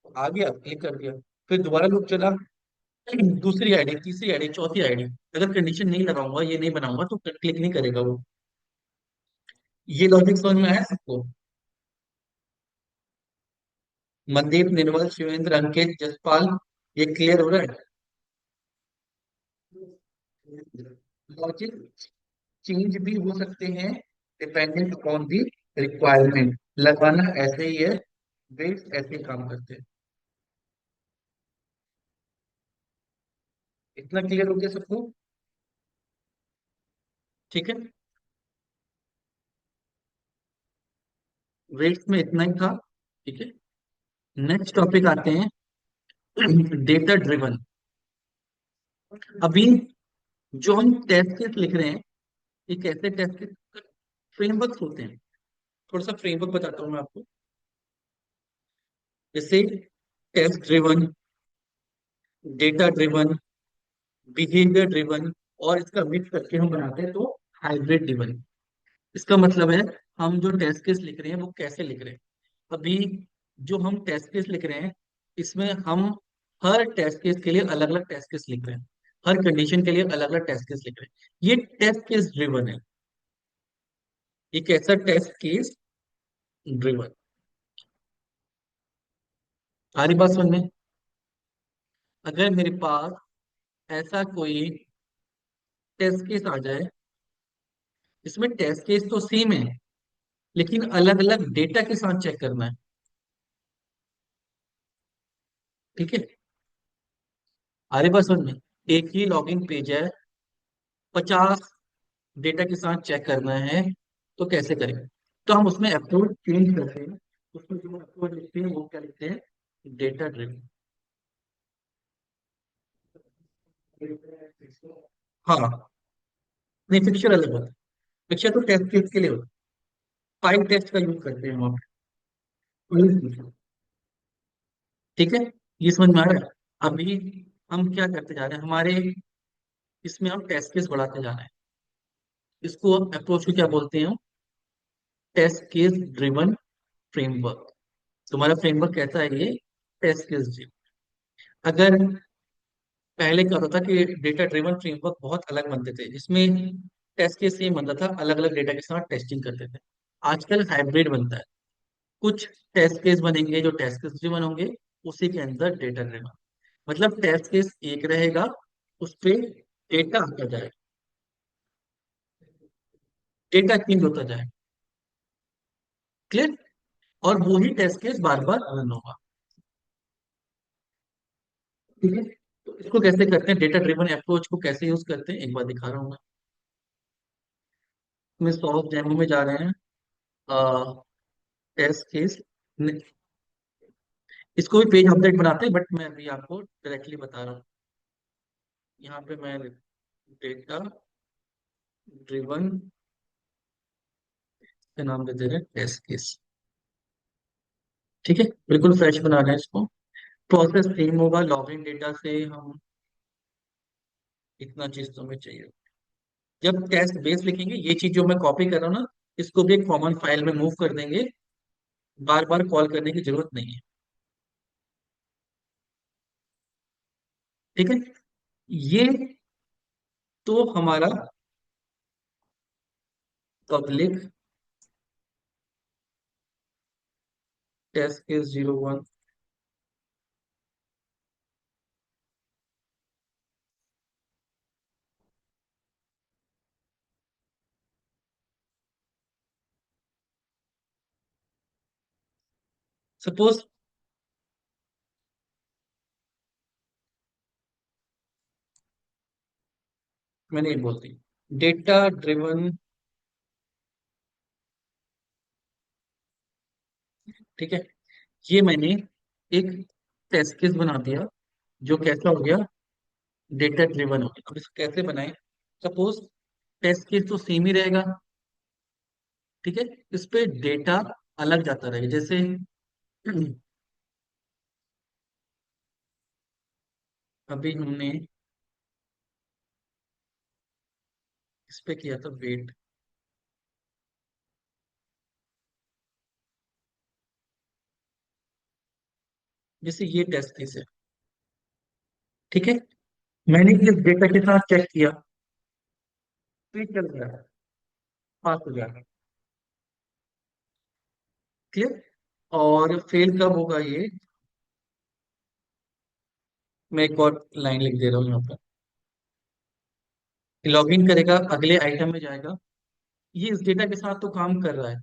तो आ गया, क्लिक कर दिया। फिर दोबारा लूप चला, दूसरी आईडी, तीसरी आईडी, चौथी आईडी, अगर कंडीशन नहीं लगाऊंगा, ये नहीं बनाऊंगा, तो क्लिक नहीं करेगा वो। ये लॉजिक समझ में आया सबको। मनदीप, निर्मल, शिवेंद्र, अंकित, जसपाल, ये क्लियर हो रहा है। लॉजिक चेंज भी हो सकते हैं डिपेंडेंट अपॉन दी रिक्वायरमेंट, लगाना ऐसे ही है, वेट्स ऐसे काम करते हैं। इतना क्लियर हो गया सबको, ठीक है। वेट्स में इतना ही था, ठीक है। नेक्स्ट टॉपिक आते हैं, डेटा ड्रिवन। अभी जो हम टेस्ट केस लिख रहे हैं, ये कैसे टेस्ट केस, फ्रेमवर्क होते हैं। थोड़ा सा फ्रेमवर्क बताता हूँ मैं आपको, जैसे test driven, data driven, behaviour driven, और इसका मिक्स करके हम बनाते हैं तो हाइब्रिड ड्रिवन। इसका मतलब है, हम जो टेस्ट केस लिख रहे हैं वो कैसे लिख रहे हैं। अभी जो हम टेस्ट केस लिख रहे हैं, इसमें हम हर टेस्ट केस के लिए अलग अलग टेस्ट केस लिख रहे हैं, हर कंडीशन के लिए अलग अलग टेस्ट केस लिख रहे हैं। ये टेस्ट केस ड्रिवन है, एक ऐसा टेस्ट केस ड्रिवन। हमारी बात समझ में? अगर मेरे पास ऐसा कोई टेस्ट केस आ जाए, इसमें टेस्ट केस तो सेम है, लेकिन अलग अलग डेटा के साथ चेक करना है। ठीक है, हमारी बात समझ में? एक ही लॉगिन पेज है, 50 डेटा के साथ चेक करना है, तो कैसे करें? तो हम उसमें अप्रोच चेंज करते हैं। उसमें जो अप्रोच लिखते हैं वो क्या लिखते हैं? Data driven. हाँ, नहीं, फिक्सचर अलग होता है। फिक्सचर तो टेस्ट केस के लिए होता है, फाइव टेस्ट का यूज करते हैं हम आप। ठीक है, ये समझ में आ रहा है? अभी हम क्या करते जा रहे हैं, हमारे इसमें हम टेस्ट केस बढ़ाते जा रहे हैं। इसको अप्रोच को क्या बोलते हैं हम? Test case driven framework. तुम्हारा फ्रेमवर्क कहता है ये टेस्ट केस ड्रिवन। अगर पहले क्या होता था कि डेटा ड्रिवन फ्रेमवर्क बहुत अलग बनते थे, जिसमें टेस्ट केस सेम बनता था, अलग अलग डेटा के साथ टेस्टिंग करते थे। आजकल हाइब्रिड बनता है। कुछ टेस्ट केस बनेंगे जो टेस्ट केस ड्रिवन होंगे, उसी के अंदर डेटा ड्रिवन। मतलब टेस्ट केस एक रहेगा, उस पे डेटा आता जाएगा, डेटा चेंज होता जाएगा। क्लियर? और वो ही टेस्ट केस बार बार रन होगा। ठीक है, तो इसको कैसे करते हैं, डेटा ड्रिवन अप्रोच को कैसे यूज करते हैं, एक बार दिखा रहा हूँ मैं सॉफ्ट डेमो में जा रहे हैं। टेस्ट केस, इसको भी पेज अपडेट बनाते हैं, बट मैं अभी आपको डायरेक्टली बता रहा हूँ। यहाँ पे मैं डेटा ड्रिवन का नाम दे दे रहे हैं टेस्ट केस। ठीक है, बिल्कुल फ्रेश बना रहे हैं इसको। प्रोसेस सेम होगा, लॉगिन डेटा से हम इतना चीज तो हमें चाहिए। जब टेस्ट बेस लिखेंगे, ये चीज जो मैं कॉपी कर रहा हूँ ना, इसको भी एक कॉमन फाइल में मूव कर देंगे, बार बार कॉल करने की जरूरत नहीं है। ठीक है, ये तो हमारा पब्लिक टेस्ट केस 01। सपोज मैंने ये बोल दी डेटा ड्रिवन। ठीक है, ये मैंने एक टेस्ट केस बना दिया, जो कैसा हो गया? डेटा ड्रिवन हो गया। अब इसको कैसे बनाए? सपोज टेस्ट केस तो सेम ही रहेगा, ठीक है, इस पे डेटा अलग जाता रहेगा। जैसे अभी हमने इस पे किया था वेट। जैसे ये टेस्ट केस है, ठीक है, मैंने इस डेटा के साथ चेक किया, तो ये चल रहा है, पास हो गया। क्लियर? और फेल कब होगा ये? मैं एक और लाइन लिख दे रहा हूँ यहाँ पर। लॉगिन करेगा, अगले आइटम में जाएगा, ये इस डेटा के साथ तो काम कर रहा है,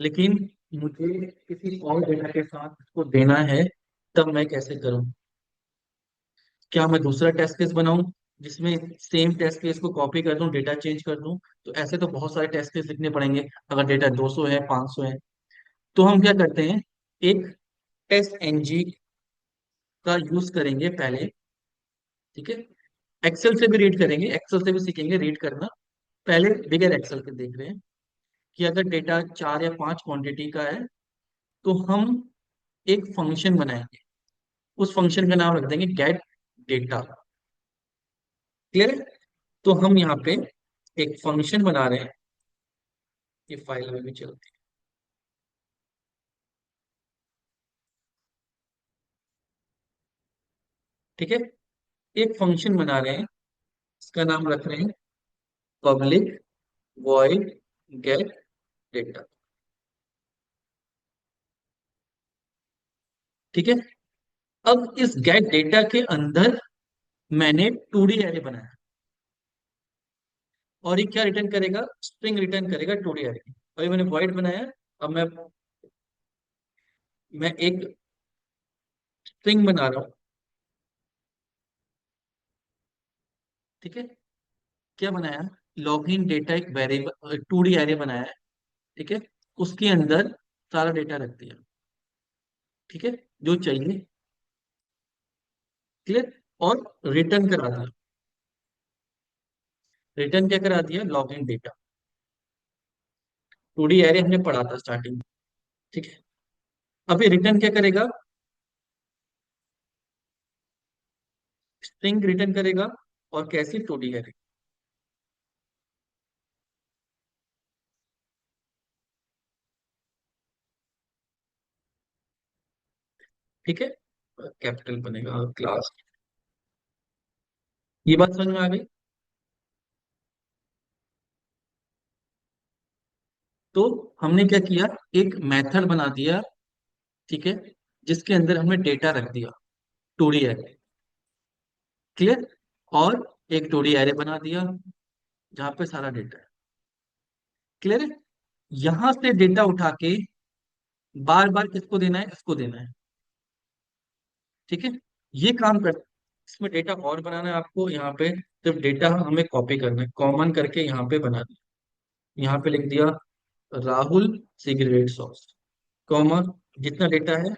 लेकिन मुझे किसी और डेटा के साथ इसको देना है, तब मैं कैसे करूं? क्या मैं दूसरा टेस्ट केस बनाऊं, जिसमें सेम टेस्ट केस को कॉपी कर दूं, डेटा चेंज कर दूं? तो ऐसे तो बहुत सारे टेस्ट केस लिखने पड़ेंगे, अगर डेटा 200 है, 500 है। तो हम क्या करते हैं, एक टेस्ट एनजी का यूज करेंगे पहले। ठीक है, एक्सेल से भी रीड करेंगे, एक्सेल से भी सीखेंगे रीड करना। पहले बिगर एक्सेल के देख रहे हैं कि अगर डेटा 4 या 5 क्वांटिटी का है, तो हम एक फंक्शन बनाएंगे, उस फंक्शन का नाम रख देंगे गेट डेटा। क्लियर है? तो हम यहाँ पे एक फंक्शन बना रहे हैं, ये फाइल में भी चलती ठीक है। एक फंक्शन बना रहे हैं, इसका नाम रख रहे हैं पब्लिक वॉइड गेट डेटा। ठीक है। अब इस गेट डेटा के अंदर मैंने 2D एरे बनाया, और ये क्या रिटर्न करेगा, स्ट्रिंग रिटर्न करेगा 2D एरे की। और ये मैंने वॉइड बनाया। अब मैं एक स्ट्रिंग बना रहा हूँ। ठीक है। क्या बनाया, लॉगिन डेटा एक वेरिएबल 2D एरे बनाया है। ठीक है। उसके अंदर सारा डेटा रख दिया। ठीक है, जो चाहिए। क्लियर। और रिटर्न करा दिया। रिटर्न क्या करा दिया, लॉगिन डेटा। 2D एरे हमने पढ़ा था स्टार्टिंग में। ठीक है। अभी रिटर्न क्या करेगा, स्ट्रिंग रिटर्न करेगा। और कैसी, 2D एरे। ठीक है। कैपिटल बनेगा क्लास। ये बात समझ में आ गई। तो हमने क्या किया, एक मेथड बना दिया। ठीक है। जिसके अंदर हमने डेटा रख दिया, 2D एरे। क्लियर। और एक 2D एरे बना दिया जहां पे सारा डेटा है। क्लियर है। यहां से डेटा उठा के बार बार किसको देना है, इसको देना है। ठीक है। ये काम कर, इसमें डेटा और बनाना है आपको यहाँ पे। सिर्फ डेटा हमें कॉपी करना है, कॉमन करके यहाँ पे बना दिया। यहाँ पे लिख दिया राहुल सिगरेट सॉस, कॉमा, जितना डेटा है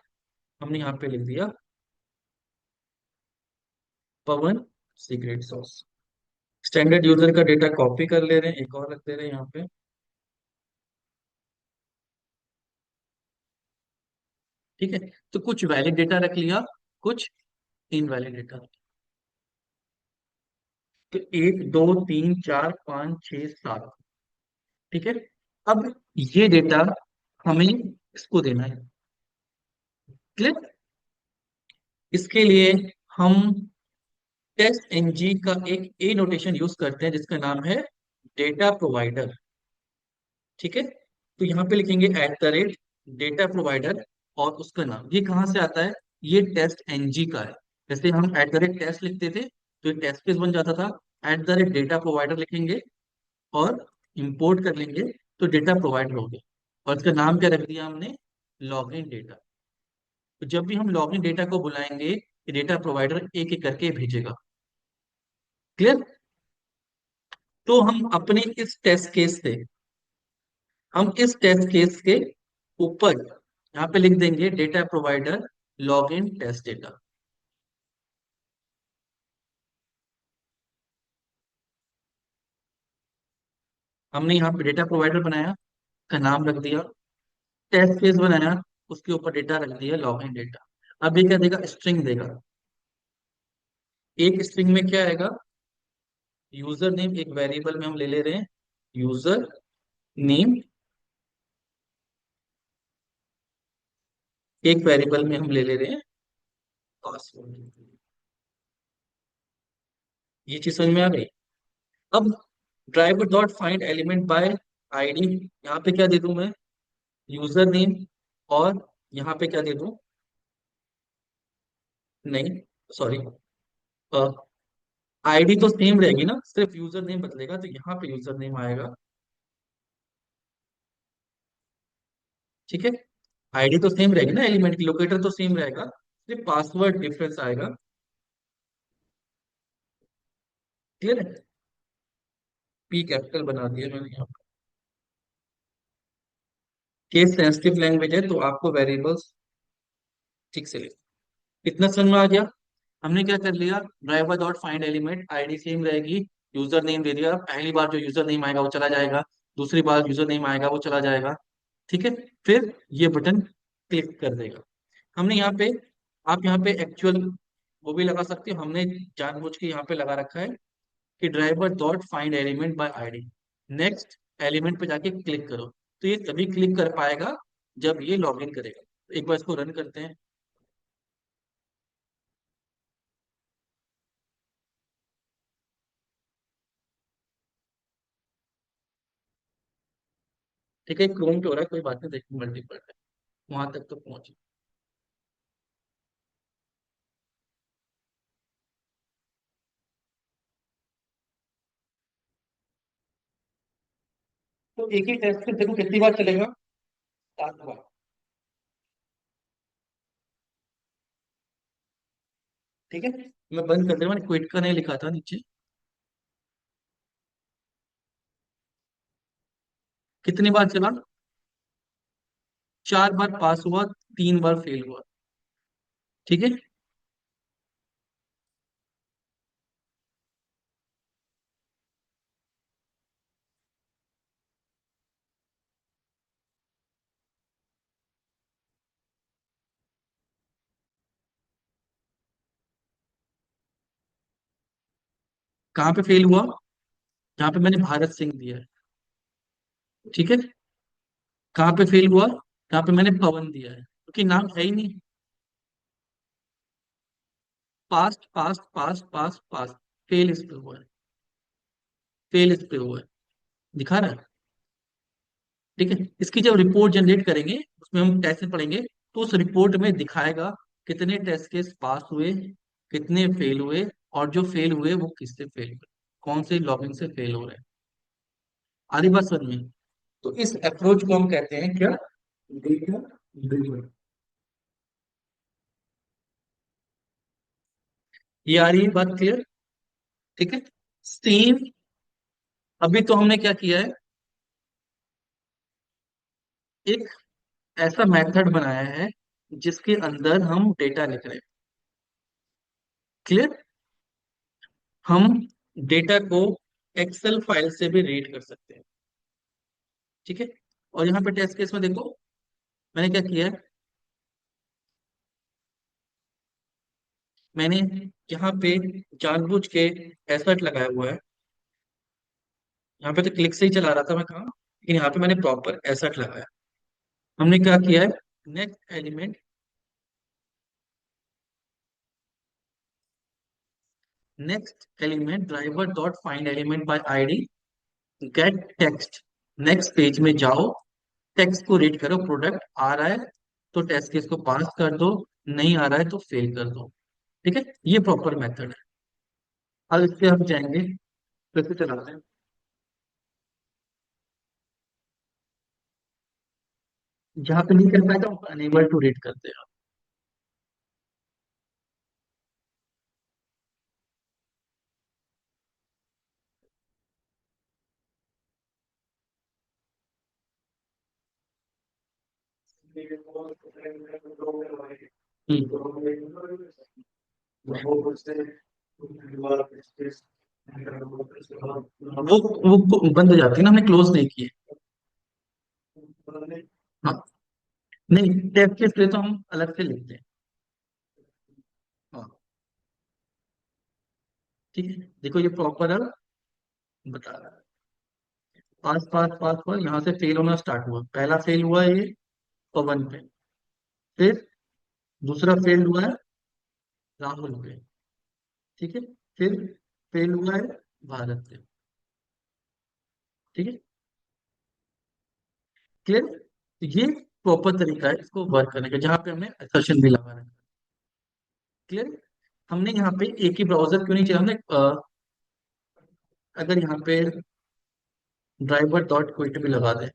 हमने यहाँ पे लिख दिया पवन सिगरेट सॉस। स्टैंडर्ड यूजर का डेटा कॉपी कर ले रहे हैं, एक और रख दे रहे हैं यहाँ पे। ठीक है। तो कुछ वैलिड डेटा रख लिया, कुछ इनवैलिड डेटा। तो 1 2 3 4 5 6 7। ठीक है। अब ये डेटा हमें इसको देना है। क्लियर। इसके लिए हम टेस्ट एनजी का एक ए नोटेशन यूज करते हैं जिसका नाम है डेटा प्रोवाइडर। ठीक है। तो यहाँ पे लिखेंगे डेटा प्रोवाइडर, और उसका नाम ये कहाँ से आता है, ये टेस्ट एनजी का है। जैसे हम टेस्ट लिखते थे तो ये टेस्ट केस बन जाता था। डेटा प्रोवाइडर लिखेंगे और इंपोर्ट कर लेंगे, तो डेटा प्रोवाइडर हो गया। और इसका नाम क्या रख दिया हमने, लॉगिन डेटा। तो जब भी हम लॉगिन डेटा को बुलाएंगे, ये डेटा प्रोवाइडर एक एक करके भेजेगा। क्लियर। तो हम इस टेस्ट केस के ऊपर यहाँ पे लिख देंगे data provider login test data. हमने यहाँ पे डेटा प्रोवाइडर बनाया, का नाम रख दिया। टेस्ट केस बनाया, उसके ऊपर डेटा रख दिया लॉगिन डेटा। अब ये क्या देगा, स्ट्रिंग देगा। एक स्ट्रिंग में क्या आएगा, यूजर नेम, एक वेरिएबल में हम ले ले रहे हैं यूजर नेम। एक वेरिएबल में हम ले ले रहे हैं पासवर्ड। ये चीज समझ में आ गई। अब driver dot find element by ID, यहाँ पे क्या दे दूं मैं, यूजर नेम। और यहाँ पे क्या दे दूं, नहीं, सॉरी, आईडी तो सेम रहेगी ना, सिर्फ यूजर नेम बदलेगा, तो यहाँ पे यूजर नेम आएगा। ठीक है। आईडी तो सेम रहेगी ना, एलिमेंट की लोकेटर तो सेम रहेगा, सिर्फ पासवर्ड डिफरेंस आएगा। क्लियर है। पी कैपिटल बना दिया मैंने यहाँ पे। केस सेंसिटिव लैंग्वेज है तो आपको वेरिएबल्स ठीक से ले। इतना समझ में आ गया। हमने क्या कर लिया, driver dot find element, ID same रहेगी, यूजर नेम दे दिया। पहली बार जो यूजर नेम आएगा वो चला जाएगा, दूसरी बार यूजर नेम आएगा वो चला जाएगा। ठीक है। फिर ये बटन क्लिक कर देगा। हमने यहाँ पे, आप यहाँ पे एक्चुअल वो भी लगा सकते हो, हमने जानबूझ के यहाँ पे लगा रखा है कि driver dot find element by ID, next element पे जाके क्लिक करो। तो ये तभी क्लिक कर पाएगा जब ये लॉगिन करेगा। तो एक बार इसको रन करते हैं। ठीक है, क्रोम पे हो रहा है, कोई बात नहीं, देखो मल्टीपल है, वहां तक तो पहुंचे। तो एक ही टेस्ट फिर देखो कितनी बार चलेगा, 7 बार। ठीक है, मैं बंद कर दे, मैंने क्विट का नहीं लिखा था नीचे। कितनी बार चला? 4 बार पास हुआ, 3 बार फेल हुआ। ठीक है, कहाँ पे फेल हुआ? जहाँ पे मैंने भारत सिंह दिया है। ठीक है, कहाँ पे फेल हुआ? जहाँ पे मैंने पवन दिया है, क्योंकि नाम है ही नहीं। Past past past past past, fail इस पे हुआ है, फेल इस पे हुआ है, दिखा रहा है। ठीक है, इसकी जब रिपोर्ट जनरेट करेंगे, उसमें हम टेस्ट पढ़ेंगे, तो उस रिपोर्ट में दिखाएगा कितने टेस्ट केस पास हुए, कितने फेल हुए, और जो फेल हुए वो किससे फेल हुए, कौन से लॉगिन से फेल हो रहे हैं। आधी बात समझ में? तो इस अप्रोच को हम कहते हैं क्या? Data driven. ये आ रही है बात क्लियर? ठीक है, सेम। अभी तो हमने क्या किया है, एक ऐसा मेथड बनाया है जिसके अंदर हम डेटा लिख रहे हैं। क्लियर? हम डेटा को एक्सेल फाइल से भी रीड कर सकते हैं। ठीक है, और यहाँ पे टेस्ट केस में देखो मैंने क्या किया है, मैंने यहाँ पे जानबूझ के एसर्ट लगाया हुआ है। यहाँ पे तो क्लिक से ही चला रहा था मैं काम, लेकिन यहाँ पे मैंने प्रॉपर एसर्ट लगाया। हमने क्या किया है, next element, next element driver dot find element by ID, gate text, next page में जाओ, टेक्स्ट को रीड करो, प्रोडक्ट आ रहा है तो टेस्ट केस को पास कर दो, नहीं आ रहा है तो फेल कर दो। ठीक है, ये प्रॉपर मेथड है। अब इससे हम जाएंगे, फिर से चलाते हैं। जहाँ पे नहीं कर पाएगा वहाँ अनेबल टू रीड करते हैं। वो बंद हो जाती है ना, हमने क्लोज नहीं किए। हाँ, नहीं, टेस्ट केस लिए तो हम अलग से लिखते हैं। हाँ, ठीक है, देखो ये प्रॉपर है, बता रहा है। पास पास पास पर यहाँ से फेल होना स्टार्ट हुआ, पहला फेल हुआ है ये पवन पे, फिर दूसरा फेल हुआ है राहुल पे। ठीक है, फिर फेल हुआ है भारत पे। ठीक है, क्लियर? ये प्रॉपर तरीका है इसको वर्क करने का, जहाँ पे हमने assertion भी लगा रखा है। क्लियर? हमने यहाँ पे एक ही ब्राउजर क्यों नहीं चला, हमने अगर यहाँ पे ड्राइवर डॉट क्विट भी लगा दे,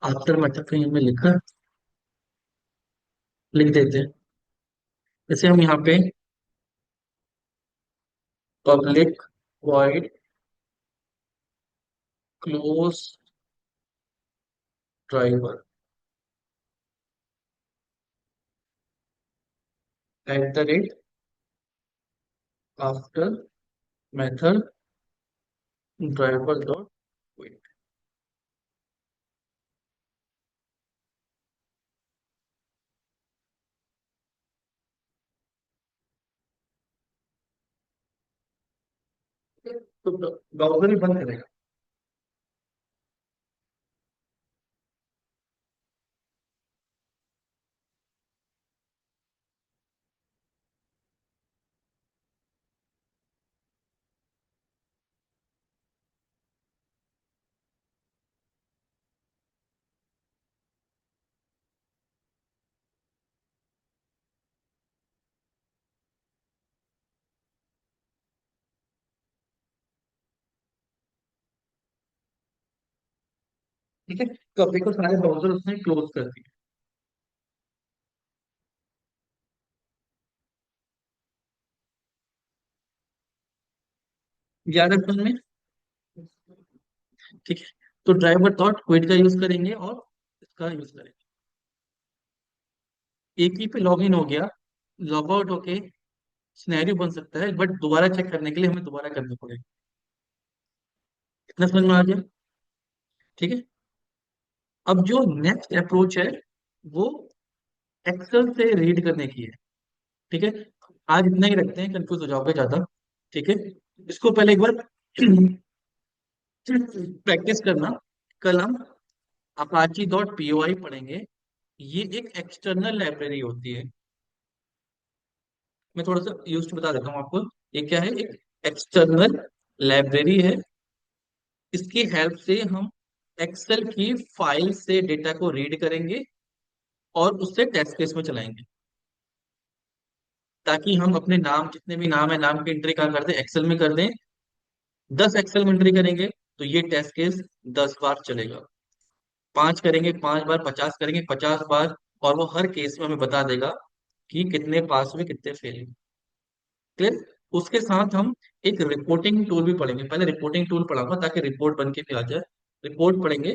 आफ्टर मेथड कहीं हमें लिखा, लिख देते हैं। जैसे हम यहाँ पे public void close driver at the rate after method driver dot quit. तो ब्राउजर ही बंद करेगा। ठीक है, तो अपने को सारे ब्राउजर उसने क्लोज कर दिए। याद है समझ में? ठीक है, तो ड्राइवर डॉट क्विट का यूज करेंगे और इसका यूज करेंगे। एक ही पे लॉग इन हो गया, लॉग आउट होके सिनेरियो बन सकता है, बट दोबारा चेक करने के लिए हमें दोबारा करना पड़ेगा। इतना समझ में आ गया? ठीक है, अब जो नेक्स्ट अप्रोच है वो एक्सेल से रीड करने की है। ठीक है, आज इतना ही रखते हैं, कंफ्यूज हो जाओगे ज्यादा। ठीक है, इसको पहले एक बार प्रैक्टिस करना। कल हम अपाची डॉट पी ओ आई पढ़ेंगे। ये एक एक्सटर्नल लाइब्रेरी होती है। मैं थोड़ा सा यूज बता देता हूँ आपको। ये क्या है, एक एक्सटर्नल लाइब्रेरी है। इसकी हेल्प से हम एक्सेल की फाइल से डेटा को रीड करेंगे और उससे टेस्ट केस में चलाएंगे, ताकि हम अपने नाम, जितने भी नाम है, नाम की एंट्री कहाँ कर दें, एक्सेल में कर दें। 10 एक्सेल में एंट्री करेंगे तो ये टेस्ट केस 10 बार चलेगा। 5 करेंगे 5 बार, 50 करेंगे 50 बार, और वो हर केस में हमें बता देगा कि कितने पास हुए कितने फेल हुए। क्लियर? उसके साथ हम एक रिपोर्टिंग टूल भी पढ़ेंगे। पहले रिपोर्टिंग टूल पढ़ाऊंगा ताकि रिपोर्ट बन के भी आ जाए। रिपोर्ट पढ़ेंगे,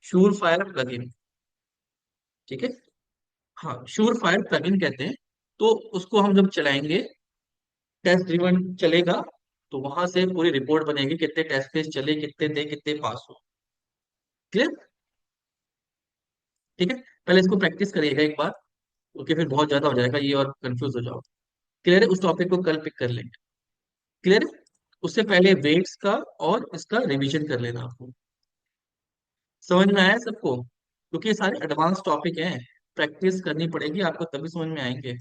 श्योर फायर प्लगइन। ठीक है, हाँ, श्योर फायर प्लगइन कहते हैं। तो उसको हम जब चलाएंगे, टेस्ट ड्रिवन चलेगा, तो वहां से पूरी रिपोर्ट बनेगी, कितने टेस्ट केस चले, कितने थे, कितने पास हो। क्लियर? ठीक है, पहले इसको प्रैक्टिस करिएगा एक बार, क्योंकि फिर बहुत ज्यादा हो जाएगा ये और कंफ्यूज हो जाओ। क्लियर है? उस टॉपिक को कल पिक कर लेंगे। क्लियर है? उससे पहले वेट्स का और इसका रिवीजन कर लेना आपको। समझ में आया सबको? क्योंकि ये सारे एडवांस टॉपिक हैं, प्रैक्टिस करनी पड़ेगी आपको, तभी समझ में आएंगे।